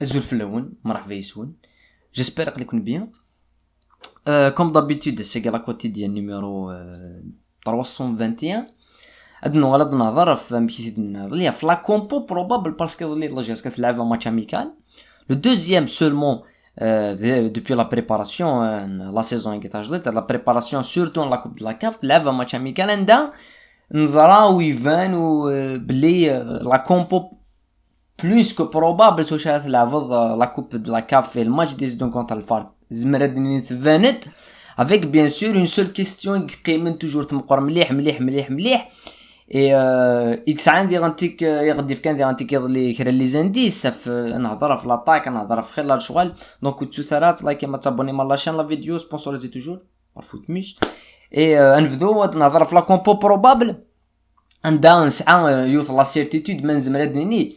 الزول في الاول مرحبا يسون. جيسبر يكون بيان. كوم دابيتود سي لا كوتيديان نيميرو 321. ادنو غلط نهضر في مكيت نهضر ليا في لا كومبو بروبابل باسكو لي لا جاس كتلعب ماتش اميكال لو دوزيام سولمون depuis la préparation la saison qui تجدت la préparation surtout la coupe de la CAF تلعب ماتش اميكال عندها نزراو يفان بلي لا كومبو plus que probable سو شات لعبض لا كوب de la CAF في الماتش ديزيدون كونتر الفارد زمرد تفانت avec bien sûr une seule question qui قيمن توجور تمقر مليح مليح مليح مليح اكس عندي غنتيك يغدي في كان غنتيك يضلي كرا لي زانديس نهضر في لاطاك نهضر في خير لا شغل دونك تو ثرات لايك ما تابوني مال لاشين لا فيديو سبونسوريزي توجور بارفوت ميس اي نبداو نهضر في لا كومبو بروبابل عندها نسعى يوث لا سيرتيتود من زمرادني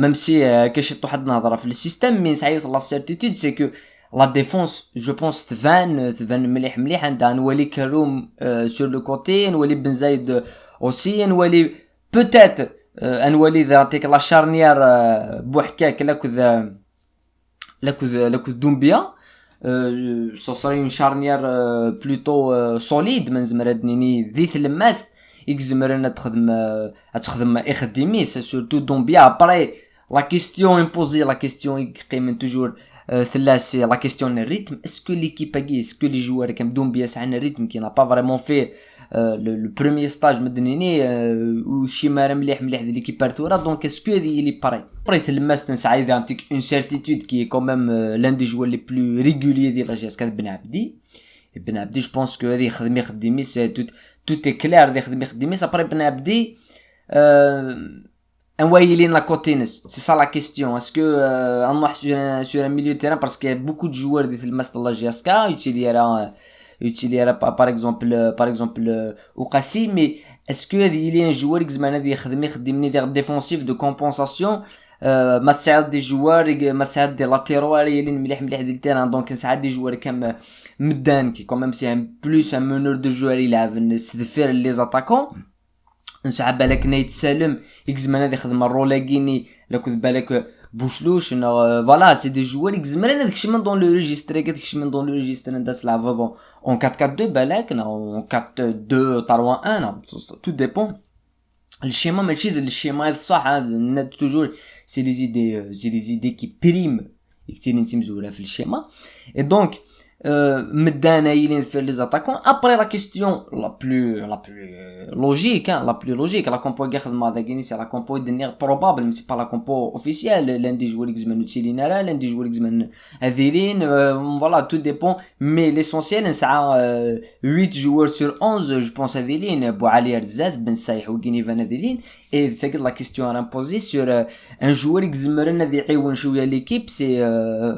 même si كاش واحد النظره في السيستم مي نسعى يوث لا سيرتيتود سي كو لا ديفونس جو بونس تفان مليح مليح عندها نولي كروم سور لو كوتي نولي بن زايد اوسي نولي بوتيت نولي ذا تيك لا شارنيير بوحكاك لاكو دومبيا سو سري اون شارنيير بلوتو سوليد من زمرادني ذيث الماست يكزمرنا تخدم اخدميس سورتو دومبيا ابري لا كيستيون امبوزي لا كيستيون قيمن توجور ثلاث لا كيستيون الريتم اسكو ليكيب اكي اسكو لي جوار كم دومبيا سعنا الريتم كي نا با فريمون في لو بروميير ستاج مدنيني وشي مار مليح مليح ديال ليكيب ارثورا دونك اسكو هذه لي بري تلمست نسعى اذا انتيك اون سيرتيتود كي كوميم لان دي جوار لي بلو ريغوليي ديال لا جي اس كان بن عبدي جو بونس كو هذه خدمي سي tout est clair دي خدمي après بن عبدي انوايلين لا كوتينس سي سا لا كيستيون اسكو نروح sur un milieu de terrain parce qu'il y a beaucoup de joueurs دي الماست لا جي اس كا يوتيليرا par exemple وقاسي مي اسكو هذه لي ان جوار زعما هذه يخدمني دير ديفونسيف دو كومبونساسيون ما تساعد دي جوار ما تساعد دي لاتيروار اللي مليح مليح ديال التيران دونك نساعد دي جوار كم مدان كي كوميم سي ان بلوس ان مونور دو جوار يلعب نستدفر لي زاتاكون نسعى بالك نايت سالم يكزمان هذا يخدم الرولاغيني لا كنت بالك بوشلوش فوالا سي دي جوار يكزمان هذاك الشيء من دون لو ريجستر كداك الشيء من دون لو ريجستر نداس لعب اون 4-4-2 بالك اون 4-2-3-1 تو ديبون الشيما ماشي الشيما الصح هذا توجور سي لي زيدي كي بريم كثير انت مزوره في الشيما اي دونك مدانا يلين في لي زاتاكون ابري لا كيستيون لا بلو لوجيك لا كومبو يخدم هذا كيني سي لا كومبو دنيغ بروبابل مي سي با لا كومبو اوفيسيال لان دي جوار يكزمنو تسيلينارا لان دي جوار يكزمن هذيلين فوالا تو ديبون مي ليسونسيال نسعى 8 جوار سور 11 جو بونس هذيلين بو علي رزات بن سايح وكيني فان هذيلين اي ساكد لا كيستيون امبوزي سور ان جوار يكزمرنا ذي عيون شويه ليكيب سي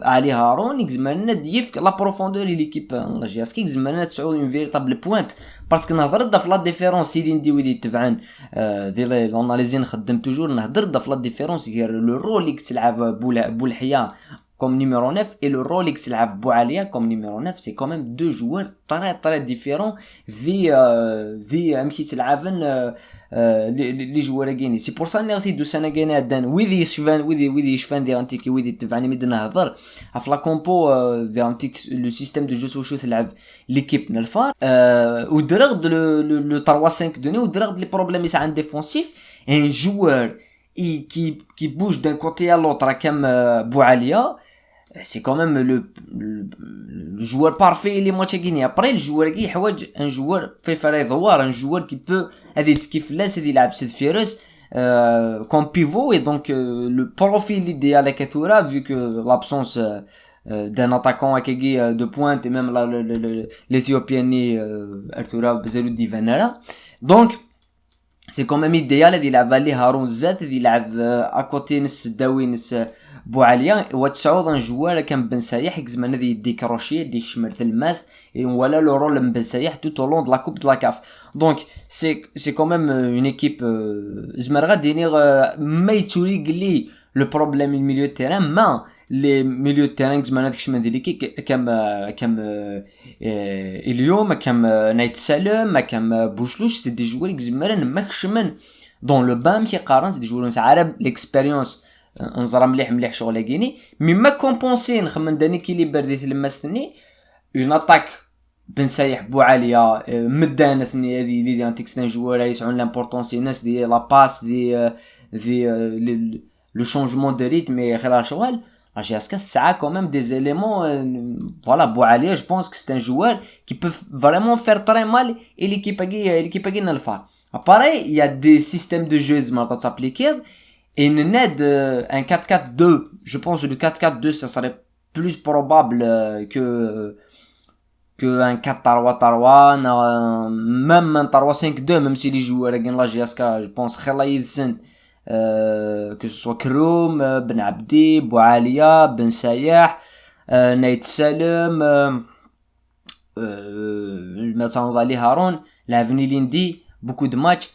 علي هارون يكزمرنا ديف لا بروفوندور ليكيب لا جي اس كي يكزمرنا تسعود اون فيريتابل بوينت باسكو نهضر في لا ديفيرونس اللي نديو دي تبعن ديال الاناليزي نخدم توجور نهضر في لا ديفيرونس غير لو رول اللي تلعب بولحيا comme numéro 9 et le rôle que تلعب بوعليا comme numéro 9 c'est quand même deux joueurs très différents ذي امشي تلعبن لي جوار كاينين سي بور سا نغتي دو سنه كاينه دان ويدي يشفان دي انتيكي ويدي تبعني مد نهضر في لا كومبو دي انتيك لو سيستيم دو جو سوشو تلعب ليكيب نالفار ودرغد لو 3 5 دوني ودرغد لي بروبليم يسا عند ديفونسيف ان جوار qui bouge d'un côté à l'autre comme Boualia c'est quand même le joueur parfait les matchs gagnés après le joueur qui يحوج un joueur fait faire دوار un joueur qui peut هذه كيف لاس هذه يلعب سيد فيروس comme pivot et donc le profil idéal à Kathura vu que l'absence d'un attaquant Akegi de pointe et même l'Éthiopien Artura Bezeloudi Vanara donc c'est quand même idéal هذه يلعب عليه هارون زاد هذه يلعب اكوتي نس داوي نس بوعليا وتسعود ان جوار كان بن سايح زعما هذه يدي كروشي يدي شمر الماس ولا لو رول بن سايح tout au long de la coupe de la CAF donc c'est quand même une équipe زعما غادي ما يتوري لي le problème du milieu de terrain ما les milieux de terrain زعما هذاك الشيء ديال كم اليوم كم نايت سالم كم بوشلوش سي دي جوار زعما ماكش من دون لو بام كي قارن سي دي جوار عرب ليكسبيريونس نزرى مليح شغل كيني مي ما كومبونسي نخمم داني كيليبر ديت لمستني اون اتاك بن سايح بوعاليه مدانتني هذه اللي دي انتيك سان جوار يسعون لامبورطونس الناس دي لا باس دي لو شونجمون دو ريتم خلال شغل j'ai à ce cas ça a quand même des éléments voilà Boualia je pense que c'est un joueur qui peut vraiment faire très mal et l'équipe a gagné le faire pareil il y a des systèmes de jeu qui s'appliquent et une aide un 4-4-2 je pense que le 4-4-2 ça serait plus probable que un 4-3-3 même un 3-5-2 même si les joueurs gagnent la GSK je pense Khalid Sen que ce soit Kroum, Ben Abdi, Boualia, Ben Sayah, Naït Salem, مثلا Ali Haroun, l'avenir Lindy, beaucoup de matchs,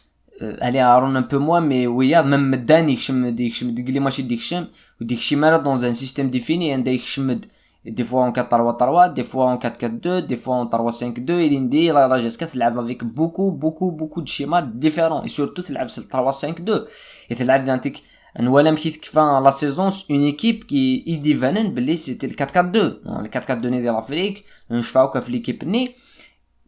Ali Haroun un peu moins, mais oui, même Medani, يكشم ديك ماشي ديكشم وديكشي مرة dans un système défini, عندها يكشم des fois en 4-3-3, des fois en 4-4-2, des fois en 3-5-2, et Lindy, la GSK تلعب avec beaucoup de schémas différents, et surtout تلعب 3-5-2. Et c'est là d'antique نوالا مشيت كيفا لا سيزون اون ايكيب كي يدي فانن بلي سيتي ال 4-4-2 ال 4-4-2 ديال افريك نشفاو في ليكيب ني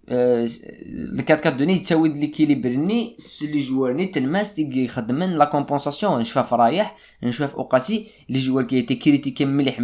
ال 4-4-2 ني تساوي ليكيليبر ني لي جوار ني تلماس يخدمن لا كومبونساسيون نشفا فرايح نشفا في اوقاسي لي جوار كي تي كريتيكي مليح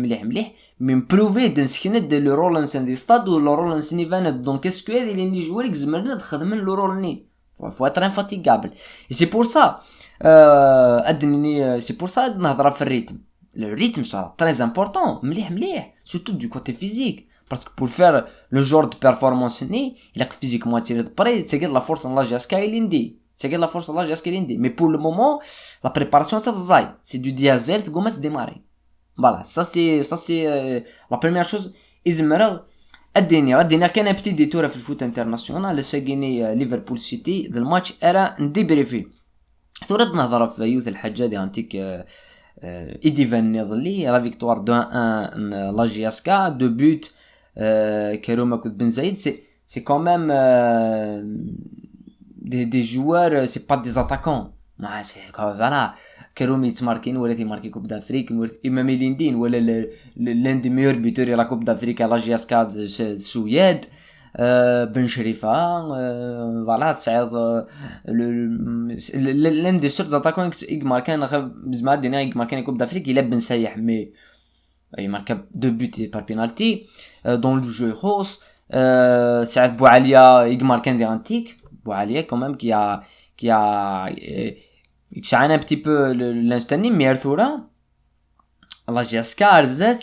من بروفي دنسكند لو رول نسن دي ستاد و لو رول نسني فان دونك اسكو هذه لي جوار يزمرنا تخدمن لو رول ني فوا ترين فاتيغابل اي سي بور سا ادني سي بور سا نهضر في الريتم الريتم صار تري امبورطون مليح سورتو دو كوتي فيزيك باسكو بور فير لو جور دو بيرفورمانس ني الا فيزيك موتي بري تسقي لا فورس لا جاسكاي ليندي تسقي لا فورس لا جاسكاي ليندي مي بور لو مومون لا بريباراسيون تاع سي دو ديازير تقوم تديماري فوالا سا سي لا بروميير شوز ازمرا الدنيا كان بتي ديتور في الفوت انترناسيونال لساقيني ليفربول سيتي ذا الماتش era نديبريفي ثورد نهضر في يوث الحاجه دي انتيك ايدي فان نيضلي لا فيكتوار 2-1 لا جي اس كا دو بوت كروما كود بن زايد سي كوميم دي جوار سي با دي اتاكون ما سي فوالا كرومي تماركين ولا تيماركي كوب دافريك امام ليندين ولا لان دي ميور بيتور لا كوب دافريك لا جي اس كا السويد بن شريفه فوالا تسعد لان دي سورت اتاكون ماركان بزما دينا ماركان كوب دافريك الى بن سايح مي اي ماركا دو بوت بار بينالتي دون لو جو خوس سعد بوعاليه ماركان دي انتيك بوعاليه كومام كي يكشعنا un petit peu l'instantané mais Arthura la GSK Arzat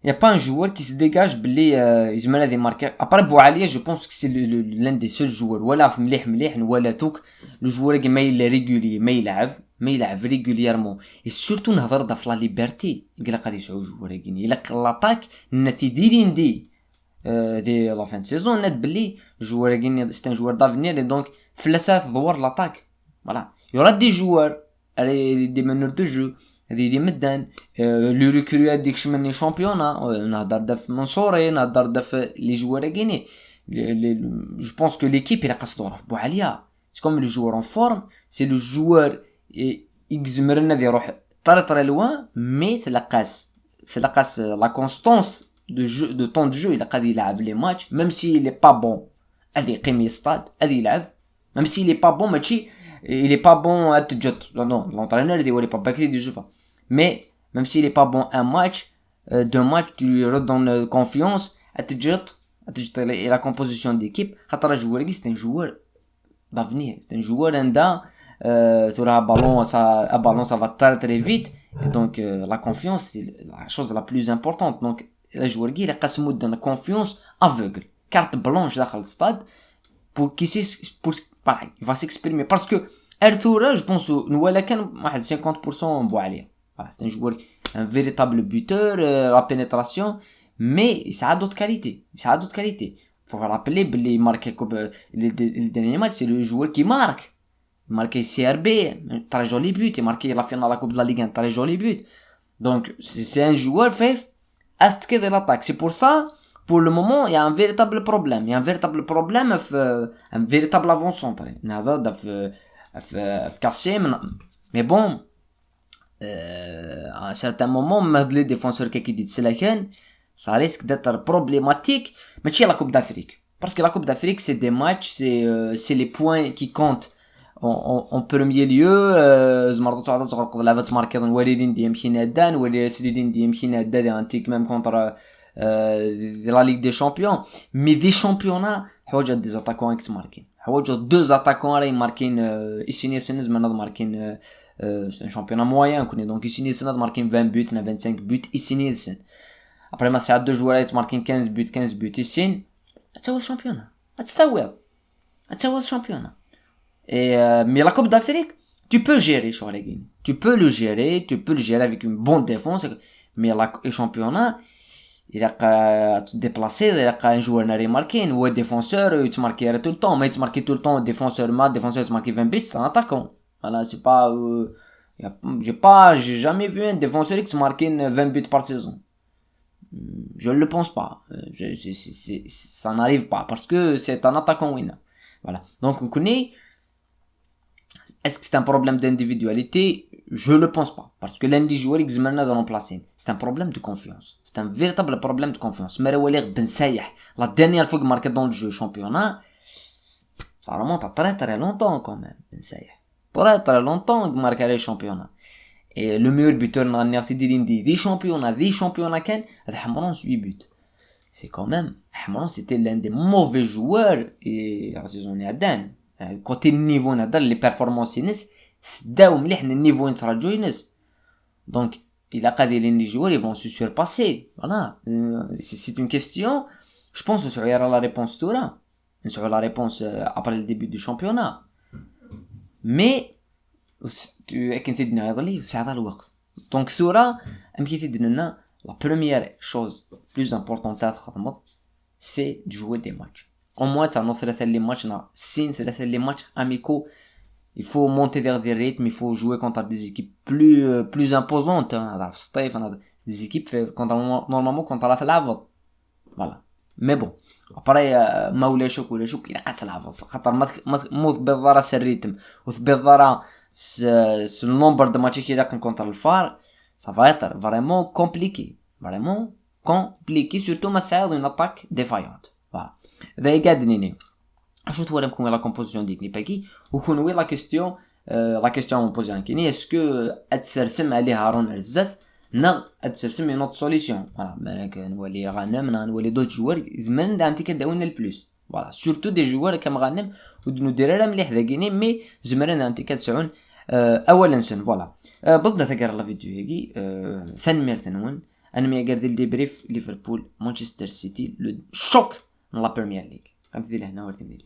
il y a pas un joueur qui se dégage بلي يزمر des marqueurs après Boualia je pense que c'est l'un des seuls joueurs ولا مليح ولا ثوك le joueur qui ما régulier ما يلعب régulièrement et surtout نهضر في لا ليبرتي قال غادي يسعو جوار كيني الا لاطاك نتي ديرين دي لا فان سيزون نات بلي جوار كيني c'est un joueur d'avenir et donc فلسات دوار لاطاك voilà il y aura des joueurs des meneurs de jeu des مدان لو ريكرو ديك شمني شامبيونا نهضر في منصوري نهضر في لي جوار كيني je pense que l'équipe il a قصدوا في بوعاليه c'est comme le joueur en forme c'est le joueur يزمرنا دي يروح طري لوان مي تلقاس la constance de jeu de temps de jeu il a قادر يلعب لي ماتش même si il est pas bon هذه يقيم يصطاد هذه يلعب même si il est pas bon ماشي il est pas bon à تجت non l'entraîneur il dit il est pas bâclé du jeu mais même s'il est pas bon un match deux matchs tu lui redonnes confiance à تجت et la composition d'équipe خاطر joueur c'est un joueur d'avenir c'est un joueur عندها ترى ballon ça va très vite et donc la confiance c'est la chose la plus importante donc le joueur qui il قسمو دنا confiance aveugle carte blanche داخل الستاد pour pareil il va s'exprimer parce que Arthura je pense نوالا كان واحد 50% بوعاليه voilà c'est un joueur un véritable buteur la pénétration mais ça a d'autres qualités faut rappeler بلي marqué comme les derniers matchs c'est le joueur qui marque marqué CRB très joli but et marqué la finale de la Coupe de la Ligue 1 très joli but donc c'est un joueur fait attaquer de l'attaque c'est pour ça pour le moment il y a un véritable problème un véritable avant-centre هذا في Kassim mais bon à un certain moment même les défenseurs qui disent c'est laquelle ça risque d'être problématique mais c'est la Coupe d'Afrique parce que la Coupe d'Afrique c'est des matchs c'est les points qui comptent en premier lieu زمرضت عاد تغرق لعبة ماركيض الوالدين ديال يمشي نادان ولا سيدين ديال يمشي نادان انتيك ميم كونتر la Ligue des Champions mais des championnats حواجه دي زاتاكون كي تماركين حواجه دو زاتاكون راهي ماركين اسيني سنز من ماركين c'est un championnat moyen connaît donc ici Nielsen a marqué 20 buts, 25 buts ici Nielsen. Après ma c'est deux joueurs qui marquent 15 buts ici. C'est le championnat. C'est le championnat. Et mais la Coupe d'Afrique, tu peux gérer sur la game. Tu peux le gérer avec une bonne défense mais le championnat il a qu'à te déplacer, il a qu'à un joueur n'a rien marqué, ou un défenseur, il te marquera tout le temps, mais il te marque tout le temps, défenseur te marque 20 buts, c'est un attaquant. Voilà, c'est pas, j'ai jamais vu un défenseur qui se marquait 20 buts par saison. Je ne le pense pas. Ça n'arrive pas, parce que c'est un attaquant winner. Voilà. Donc, on connaît, est-ce que c'est un problème d'individualité? Je le pense pas. Parce que l'un des joueurs qui de remplacer, c'est un problème de confiance. C'est un véritable problème de confiance. Merewalir Ben Sayah, la dernière fois qu'il marquait dans le jeu championnat, ça remonte à très très longtemps quand même, Ben Sayah. Très longtemps qu'il marquait les championnats. Et le meilleur buteur dans des championnats qu'un, Hamran 8 buts. C'est quand même, Hamran c'était l'un des mauvais joueurs et la saison est à Dan. Côté niveau nadal, les performances داو مليح النيفو يتراجعوا ينس donc il a قادر les joueurs ils vont se surpasser voilà c'est une question je pense que il y aura la réponse tout là sur la réponse après le début du championnat mais كنت تدنا يضلي ساعه الوقت donc ثورة ام كيتدنا la première chose plus importante à faire c'est de jouer des matchs au moins tu as notre les matchs na sin les matchs amicaux. Il faut monter vers des rythmes, il faut jouer contre des équipes plus imposantes, hein, des équipes normalement contre la lave. Voilà. Mais bon, après ما ولاش il a كتلعب خاطر ما بالضرا الريتم وبالضرا ce nombre de matchs qu'il a contre le phare, ça va être vraiment compliqué, surtout match une attaque défaillante. Voilà. ده يقعدني شو تورم كون la composition d'équipe باكي وكون وي la question posée en Kenya est-ce que اتسرسم عليه هارون عزت نغ اتسرسم une autre solution voilà بالك نولي غنم نولي دوت جوار زمان دا انت كداونا البلوس voilà surtout des joueurs كم غنم ودير راه مليح ذاكيني مي زمرن انت كتسعون اولا سن فوالا بغض ثقر لا فيديو هيكي ثانمير ثنون انا مي قاعد دير بريف ليفربول مانشستر سيتي لو شوك لا بريمير ليغ فهمتي لهنا ورثي